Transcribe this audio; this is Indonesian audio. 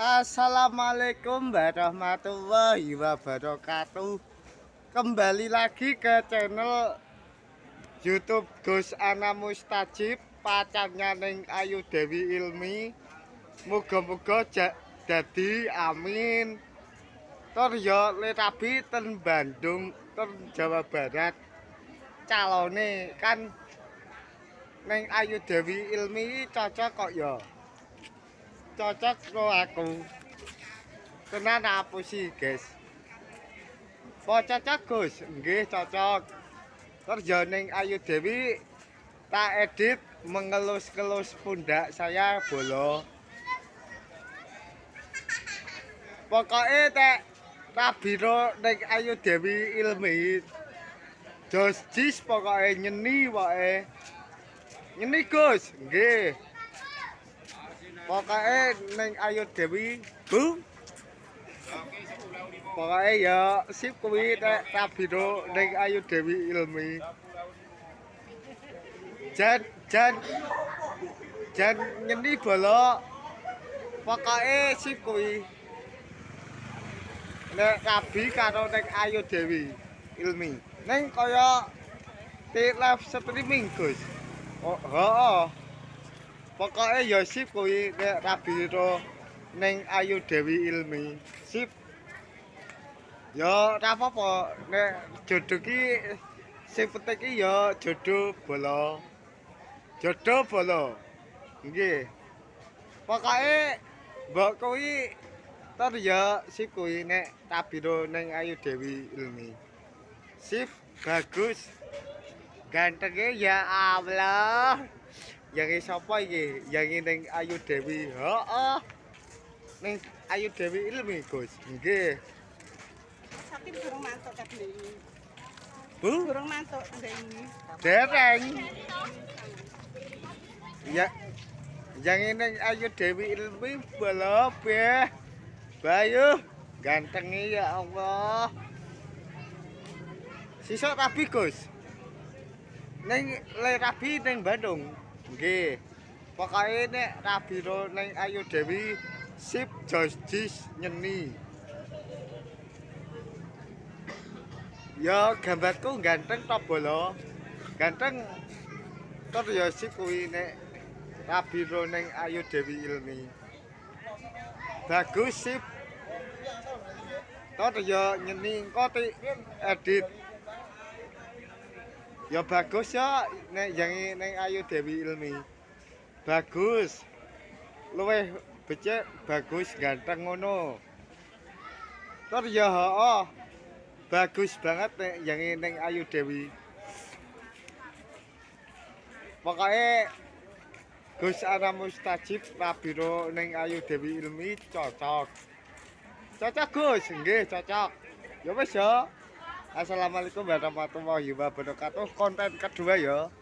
Assalamualaikum warahmatullahi wabarakatuh. Kembali lagi ke channel YouTube Gus Ana Mustajib, pacarnya Neng Ayu Dewi Ilmi. Muga-muga dadi amin. Tur yo letabi ten Bandung, ten Jawa Barat. Calone kan Neng Ayu Dewi Ilmi cocok kok yo. Cocok karo aku. Tenan apa sih, guys? Po cocok, Gus? Nggih, cocok. Kerja ning Ayu Dewi tak edit mengelus-kelus pundak saya bolo. Pokoknya tak rabiro ning Ayu Dewi Ilmi. Jos jis pokoknya nyeni wae. Nyeni, Gus? Nggih. Pokoknya ning Ayu Dewi, Bu. Pokoknya ya sip kuwi tek rabiro ning Ayu Dewi Ilmi. Jan nyeni bolo. Pokoknya sip kuwi. Nek rabi karo ning Ayu Dewi Ilmi. Ning kaya di live streaming, Gus. Oh, heeh. Pokoknya ya sip kuwi nek rabiro ning Ayu Dewi Ilmi. Sip. Ya ora apa-apa nek jodoh ki sing penting ki ya jodoh bola. Jodoh bola. Nggih. Pokoke mbok kuwi tur ya sip kuwi nek tabiro ning Ayu Dewi Ilmi. Sip, bagus. Gantenge ya Allah. Yang sapa iki? Yang ning Ayu Dewi. Heeh. Ning Ayu Dewi Ilmi, Gus. Nggih. Tapi burung mantuk tadi. Bu, Burung mantuk ndeng. dereng. Ya, yang ini Ayu Dewi Ilmi belum ya. Bayu, gantengnya ya Allah. Sisok rabi, Gus. Neng le rabi neng Bandung. Nggih. Pokoke nek rabiro neng Ayu Dewi sip jis nyeni. Ya gambarku ganteng to bolo. Ganteng tur ya sip kuwi nek rabiro ning Ayu Dewi Ilmi. Bagus sip. Tur ya nyeni engko edit. Ya bagus ya nek jange ning Ayu Dewi Ilmi. Bagus. Luwih becik bagus ganteng ngono. Tur ya heeh. Bagus banget nek jange ning Ayu Dewi. Pokoknya Gus Ana Mustajib rabiro ning Ayu Dewi Ilmi cocok. Cocok, Gus. Nggih, cocok. Ya wis ya. Assalamualaikum warahmatullahi wabarakatuh. Konten kedua ya.